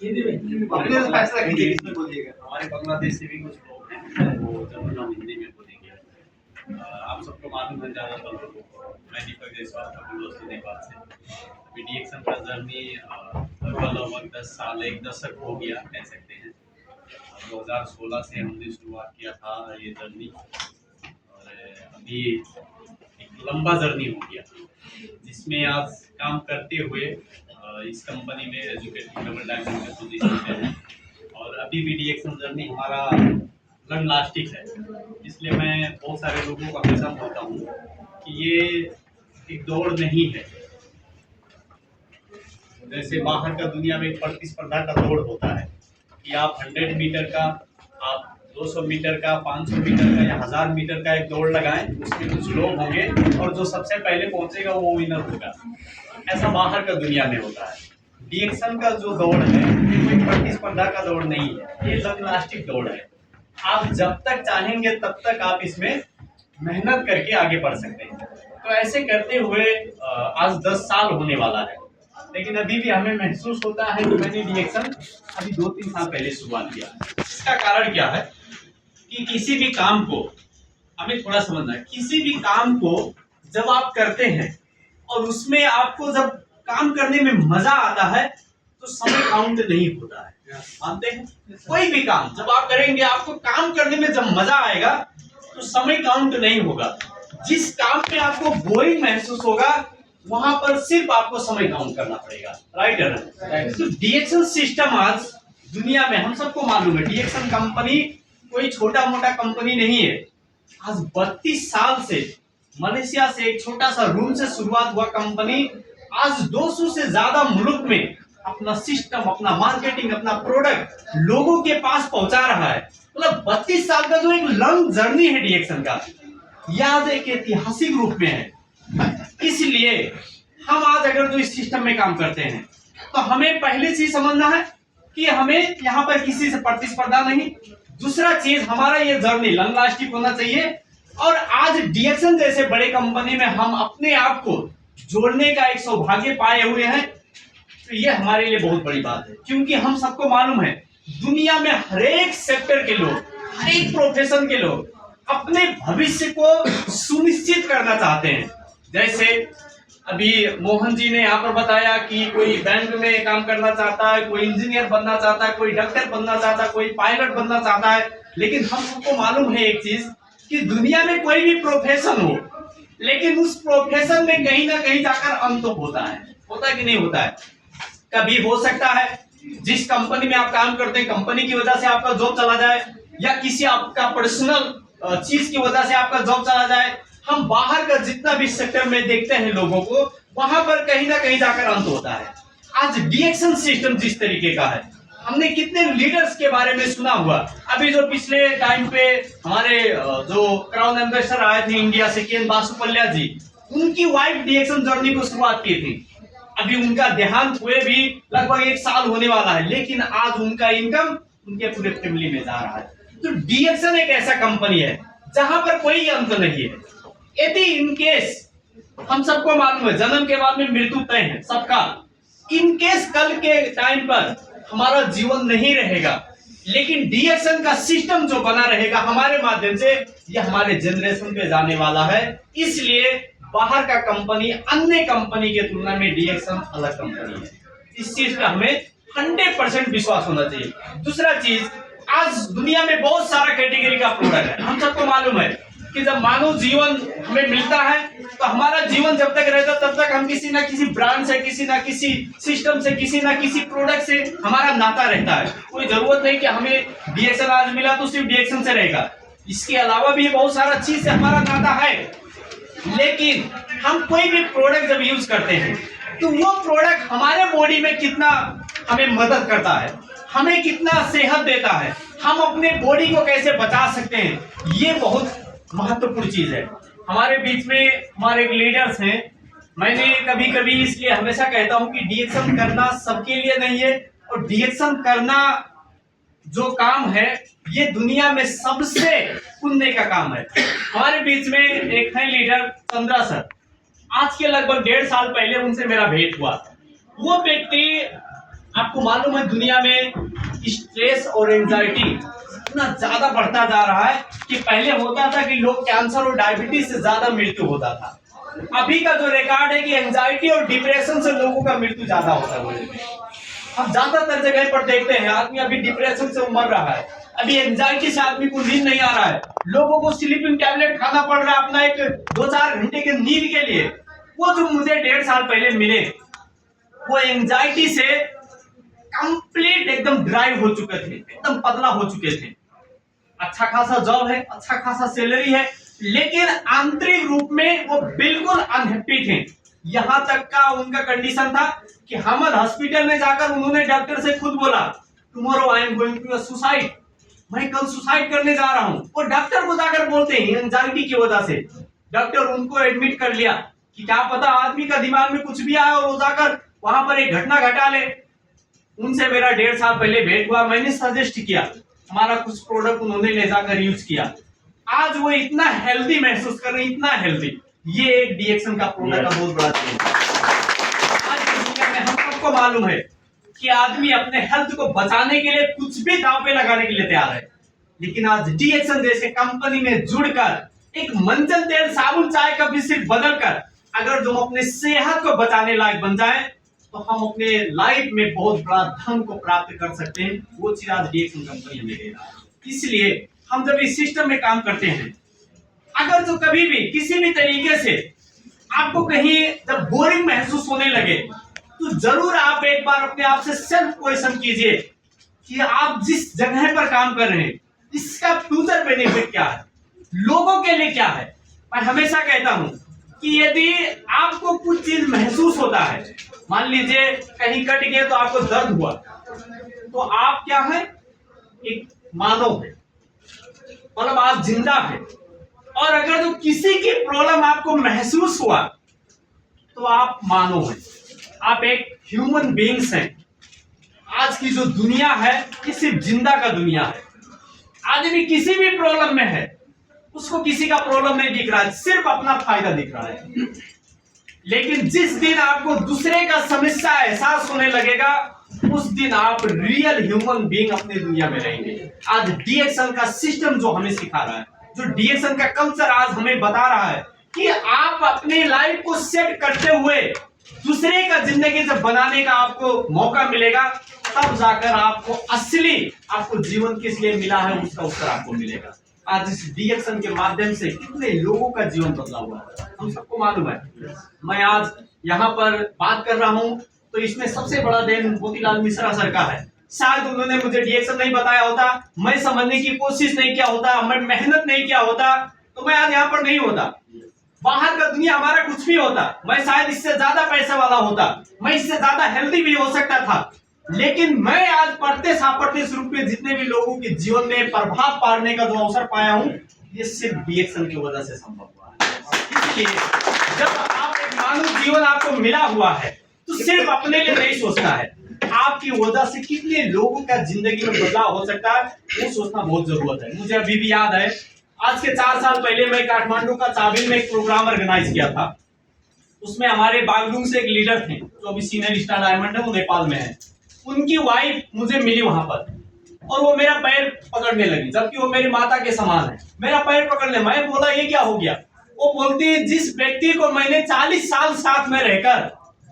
अपने से फैसला कीजिए किसमें बोलिएगा। हमारे बांग्लादेश से भी कुछ लोग हैं, वो जरूर हम हिंदी में बोलेंगे। आप सबको मालूम है ज़्यादातर लोगों को, मैं दीपक जायसवाल का दोस्त नेपाल से। अभी डीएक्शन का जर्नी लगभग 10 साल, एक दशक हो गया कह सकते हैं। 2016 से हमने शुरुआत किया था ये जर्नी, और अभी एक लंबा जर्नी हो गया, जिसमें आज काम करते हुए इस कंपनी में एजुकेटिव डबल डायमंड के पोजीशन पे है। और अभी भी डीएक्शन जर्नी हमारा लॉन्ग लास्टिंग है। इसलिए मैं बहुत सारे लोगों को हमेशा बोलता हूँ कि ये एक दौड़ नहीं है। जैसे बाहर का दुनिया में एक प्रतिस्पर्धा का दौड़ होता है कि आप 100 मीटर का, आप 200 मीटर का, 500 मीटर का या 1000 मीटर का एक दौड़ लगाएं, उसमें कुछ लोग होंगे और जो सबसे पहले पहुंचेगा वो विनर होगा। ऐसा बाहर का दुनिया में होता है। डीएक्शन का जो दौड़ है ये कोई प्रतिस्पर्धा का दौड़ नहीं है, ये लॉन्ग लास्टिंग दौड़ है। आप जब तक चाहेंगे तब तक आप इसमें मेहनत करके आगे बढ़ सकते हैं। तो ऐसे करते हुए आज 10 साल होने वाला है, लेकिन अभी भी हमें महसूस होता है कि मैंने डीएक्शन अभी 2-3 साल पहले शुरुआत किया। इसका कारण क्या है कि किसी भी काम को हमें थोड़ा समझना है। किसी भी काम को जब आप करते हैं और उसमें आपको जब काम करने में मजा आता है तो समय काउंट नहीं होता है। मानते हैं? कोई भी काम जब आप करेंगे, आपको काम करने में जब मजा आएगा तो समय काउंट नहीं होगा। जिस काम में आपको बोरिंग महसूस होगा वहां पर सिर्फ आपको समय काउंट करना पड़ेगा। राइट है ना? तो डीएक्शन सिस्टम आज दुनिया में हम सबको मालूम है, डीएक्शन कंपनी कोई छोटा मोटा कंपनी नहीं है। आज 32 साल से मलेशिया से एक छोटा सा रूम से शुरुआत हुआ कंपनी आज 200 से ज्यादा मुल्क में अपना सिस्टम, अपना मार्केटिंग, अपना प्रोडक्ट लोगों के पास पहुंचा रहा है। मतलब 32 साल का जो एक लॉन्ग जर्नी है डीएक्शन का, याद एक ऐतिहासिक रूप में है। इसलिए हम आज अगर जो इस सिस्टम में काम करते हैं तो हमें पहली चीज समझना है कि हमें यहाँ पर किसी से प्रतिस्पर्धा नहीं। दूसरा चीज, हमारा ये जर्नी लॉन्ग लास्टिंग होना चाहिए। और आज डीएक्शन जैसे बड़े कंपनी में हम अपने आप को जोड़ने का एक सौभाग्य पाए हुए हैं, तो ये हमारे लिए बहुत बड़ी बात है। क्योंकि हम सबको मालूम है दुनिया में हर एक सेक्टर के लोग, हर एक प्रोफेशन के लोग अपने भविष्य को सुनिश्चित करना चाहते हैं। जैसे अभी मोहन जी ने यहाँ पर बताया कि कोई बैंक में काम करना चाहता है, कोई इंजीनियर बनना चाहता है, कोई डॉक्टर बनना चाहता है, कोई पायलट बनना चाहता है। लेकिन हम सबको मालूम है एक चीज कि दुनिया में कोई भी प्रोफेशन हो, लेकिन उस प्रोफेशन में कहीं ना कहीं जाकर अंत होता है। होता कि नहीं होता है? कभी हो सकता है जिस कंपनी में आप काम करते हैं कंपनी की वजह से आपका जॉब चला जाए, या किसी आपका पर्सनल चीज की वजह से आपका जॉब चला जाए। हम बाहर का जितना भी सेक्टर में देखते हैं लोगों को, वहां पर कहीं ना कहीं जाकर अंत होता है। आज डीएक्शन सिस्टम जिस तरीके का है, हमने कितने लीडर्स के बारे में सुना हुआ। अभी जो पिछले टाइम पे हमारे जो क्राउन एम्बेसडर आए थे इंडिया से, के एन बासुपल्या जी, उनकी वाइफ डीएक्शन जर्नी को शुरुआत की थी। अभी उनका देहांत हुए भी लगभग 1 साल होने वाला है, लेकिन आज उनका इनकम उनके पूरे फैमिली में जा रहा है। तो डीएक्शन एक ऐसा कंपनी है जहां पर कोई अंत नहीं है। यदि इनकेस, हम सबको मालूम है जन्म के बाद में मृत्यु तय है सबका, इनकेस कल के टाइम पर हमारा जीवन नहीं रहेगा, लेकिन डीएक्शन का सिस्टम जो बना रहेगा हमारे माध्यम से, ये हमारे जनरेशन पे जाने वाला है। इसलिए बाहर का कंपनी अन्य कंपनी के तुलना में डीएक्शन अलग कंपनी है। इस चीज का हमें 100% विश्वास होना चाहिए। दूसरा चीज, आज दुनिया में बहुत सारा कैटेगरी का प्रोडक्ट है। हम सबको मालूम है कि जब मानव जीवन हमें मिलता है तो हमारा जीवन जब तक रहता तब तक हम किसी ना किसी ब्रांड से, किसी ना किसी सिस्टम से, किसी ना किसी प्रोडक्ट से हमारा नाता रहता है। कोई जरूरत नहीं कि हमें डीएक्शन आज मिला तो सिर्फ डीएक्शन से रहेगा, इसके अलावा भी बहुत सारा चीज से हमारा नाता है। लेकिन हम कोई भी प्रोडक्ट जब यूज करते हैं तो वो प्रोडक्ट हमारे बॉडी में कितना हमें मदद करता है, हमें कितना सेहत देता है, हम अपने बॉडी को कैसे बचा सकते हैं, ये बहुत महत्वपूर्ण चीज है। हमारे बीच में हमारे एक लीडर्स हैं, मैंने कभी कभी इसलिए हमेशा कहता हूं कि डीएक्शन करना सबके लिए नहीं है, और डीएक्शन करना जो काम है ये दुनिया में सबसे पुण्य का काम है। हमारे बीच में एक है लीडर चंद्रा सर, आज के लगभग 1.5 साल पहले उनसे मेरा भेंट हुआ। वो व्यक्ति आपको मालूम है दुनिया में स्ट्रेस और एंजाइटी इतना ज्यादा बढ़ता जा रहा है कि पहले होता था कि लोग कैंसर और डायबिटीज से ज्यादा मृत्यु होता था। अभी का जो रिकॉर्ड है कि एंजाइटी और डिप्रेशन से लोगों का मृत्यु ज्यादा होता है। हम ज्यादातर जगह पर देखते हैं आदमी अभी डिप्रेशन से मर रहा है, अभी एंजाइटी से आदमी को नींद नहीं आ रहा है, लोगों को स्लीपिंग टैबलेट खाना पड़ रहा है अपना एक 2-4 घंटे के नींद के लिए। वो जो मुझे 1.5 साल पहले मिले वो एंजाइटी से कंप्लीट एकदम ड्राइव हो चुके थे, एकदम पतला हो चुके थे। अच्छा खासा जॉब है, अच्छा खासा सैलरी है, लेकिन आंतरिक रूप में वो बिल्कुल अनहैप्पी थे। यहां तक का उनका कंडीशन था कि हमद हॉस्पिटल में जाकर उन्होंने डॉक्टर से खुद बोला tomorrow I am going to suicide, मैं कल सुसाइड करने जा रहा हूं। वो डॉक्टर को जाकर बोलते हैं एंजाइटी की वजह से। डॉक्टर उनको एडमिट कर लिया कि क्या पता आदमी का दिमाग में कुछ भी आया और वो जाकर वहां पर एक घटना घटा ले। उनसे मेरा 1.5 साल पहले भेंट हुआ, मैंने सजेस्ट किया, हमारा कुछ प्रोडक्ट उन्होंने ले जाकर यूज किया। आज वो इतना हेल्दी महसूस कर रहे हैं, इतना हेल्दी। ये एक डीएक्शन का प्रोडक्ट का बहुत बड़ा चीज है। आज की दुनिया में हम सबको मालूम है कि आदमी अपने हेल्थ को बचाने के लिए कुछ भी दांव पे लगाने के लिए तैयार है, लेकिन आज डीएक्शन जैसे कंपनी में जुड़कर एक मंजन तेल साबुन चाय का भी सिर्फ बदल कर अगर जो हम अपने सेहत को बचाने लायक बन जाए तो हम अपने लाइफ में बहुत बड़ा धन को प्राप्त कर सकते हैं। वो चीज आज डीएक्शन कंपनी हमें दे रहा है। इसलिए हम जब इस सिस्टम में काम करते हैं, अगर जो कभी भी किसी भी तरीके से आपको कहीं जब बोरिंग महसूस होने लगे तो जरूर आप एक बार अपने आप से सेल्फ क्वेश्चन कीजिए कि आप जिस जगह पर काम कर रहे हैं इसका फ्यूचर बेनिफिट क्या है, लोगों के लिए क्या है। मैं हमेशा कहता हूं कि यदि आपको कुछ चीज महसूस होता है, मान लीजिए कहीं कट गया तो आपको दर्द हुआ, तो आप क्या है, एक मानव है, मतलब आप जिंदा है। और अगर जो किसी की प्रॉब्लम आपको महसूस हुआ तो आप मानव है, आप एक ह्यूमन बीइंग्स हैं। आज की जो दुनिया है ये सिर्फ जिंदा का दुनिया है। आदमी किसी भी प्रॉब्लम में है, उसको किसी का प्रॉब्लम नहीं दिख रहा है, सिर्फ अपना फायदा दिख रहा है। लेकिन जिस दिन आपको दूसरे का समस्या एहसास होने लगेगा उस दिन आप रियल ह्यूमन बीइंग अपनी दुनिया में रहेंगे। आज डीएक्शन का सिस्टम जो हमें सिखा रहा है, जो डीएक्शन का कल्चर आज हमें बता रहा है कि आप अपनी लाइफ को सेट करते हुए दूसरे का जिंदगी जब बनाने का आपको मौका मिलेगा तब जाकर आपको असली आपको जीवन किस लिए मिला है उसका उत्तर आपको मिलेगा। आज इस डीएक्शन के माध्यम से कितने लोगों का जीवन बदला हुआ है हम सबको मालूम है। मैं आज यहाँ पर बात कर रहा हूँ तो इसमें सबसे बड़ा देन मोतीलाल मिश्रा सर का है। शायद उन्होंने मुझे डीएक्शन नहीं बताया होता, मैं समझने की कोशिश नहीं किया होता, मैं मेहनत नहीं किया होता तो मैं आज यहाँ पर नहीं होता। बाहर का दुनिया हमारा कुछ भी होता, मैं शायद इससे ज्यादा पैसे वाला होता, मैं इससे ज्यादा हेल्दी भी हो सकता था, लेकिन मैं आज पढ़ते सापढ़ते रूप में जितने भी लोगों के जीवन में प्रभाव पाड़ने का जो अवसर पाया हूँ ये सिर्फ डीएक्शन की वजह से संभव हुआ है। इसलिए जब आप एक मानव जीवन आपको मिला हुआ है तो सिर्फ अपने लिए नहीं सोचना है, आपकी वजह से कितने लोगों का जिंदगी में बदलाव हो सकता है वो सोचना बहुत जरूरत है। मुझे अभी भी याद है, आज के 4 साल पहले मैं काठमांडू का चाबिल में एक प्रोग्राम ऑर्गेनाइज किया था। उसमें हमारे बागलुंग से एक लीडर थे जो अभी सीनियर स्टार डायमंड है, वो नेपाल में है। उनकी वाइफ मुझे मिली वहां पर और वो मेरा पैर पकड़ने लगी, जबकि वो मेरी माता के समान है। मेरा पैर पकड़ने, मैं बोला ये क्या हो गया? वो बोलती जिस व्यक्ति को मैंने 40 साल साथ में रहकर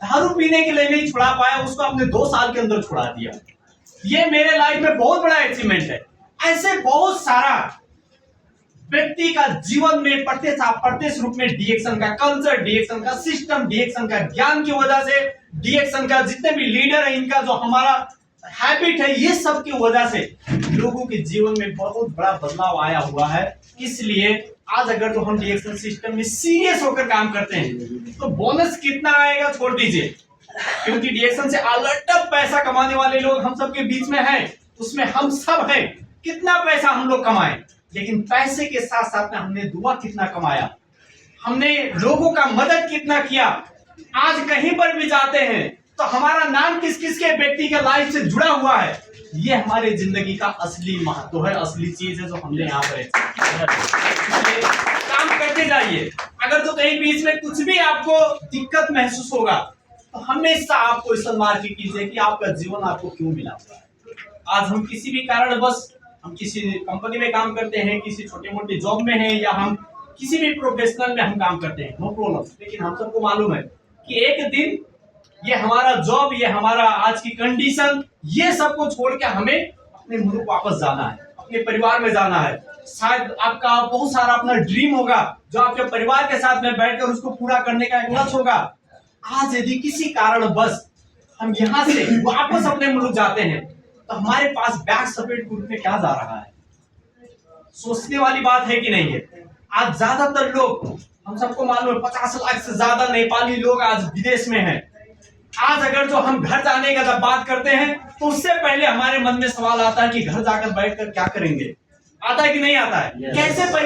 दारू पीने के लिए नहीं छुड़ा पाया उसको आपने 2 साल के अंदर छुड़ा दिया। ये मेरे लाइफ में बहुत बड़ा अचीवमेंट है। ऐसे बहुत सारा व्यक्ति का जीवन में पढ़ते रूप में डीएक्शन का कल्चर, डीएक्शन का सिस्टम, डीएक्शन का ज्ञान की वजह से, डीएक्शन का जितने भी लीडर है इनका जो हमारा हैबिट है, ये सब की वजह से लोगों के जीवन में बहुत बड़ा बदलाव आया हुआ है। इसलिए आज अगर तो हम डीएक्शन सिस्टम में सीरियस होकर काम करते हैं तो बोनस कितना आएगा छोड़ दीजिए, क्योंकि डीएक्शन से अलग पैसा कमाने वाले लोग हम सबके बीच में हैं, उसमें हम सब हैं। कितना पैसा हम लोग कमाए, लेकिन पैसे के साथ साथ में हमने दुआ कितना कमाया, हमने लोगों का मदद कितना किया। आज कहीं पर भी जाते हैं तो हमारा नाम किस किस के व्यक्ति के लाइफ से जुड़ा हुआ है, ये हमारे जिंदगी का असली महत्व है, असली चीज है जो हमने यहाँ पर काम करते जाइए। अगर तो कहीं बीच में कुछ भी आपको दिक्कत महसूस होगा तो हमेशा आपको इस मार्क कीजिए कि आपका जीवन आपको क्यों मिला हुआ है। आज हम किसी भी कारणवश हम किसी कंपनी में काम करते हैं, किसी छोटे मोटे जॉब में हैं, या हम किसी भी प्रोफेशनल में हम काम करते हैं, नो प्रॉब्लम। लेकिन हम सबको मालूम है कि एक दिन ये हमारा जॉब, ये हमारा आज की कंडीशन, ये सब को छोड़ के हमें अपने मुल्क वापस जाना है, अपने परिवार में जाना है। शायद आपका बहुत सारा अपना ड्रीम होगा जो आपके परिवार के साथ में बैठकर उसको पूरा करने का एक लक्ष्य होगा। आज यदि किसी कारणवश हम यहाँ से वापस अपने मुल्क जाते हैं तो हमारे पास बैग सफेद कुर्ते में क्या जा रहा है? सोचने वाली बात है कि नहीं है। आज ज्यादातर लोग, हम सबको मालूम है 50 लाख से ज्यादा नेपाली लोग आज विदेश में हैं। आज अगर जो हम घर जाने का जब बात करते हैं तो उससे पहले हमारे मन में सवाल आता है कि घर जाकर बैठकर क्या करेंगे। आता है कि नहीं आता है? कैसे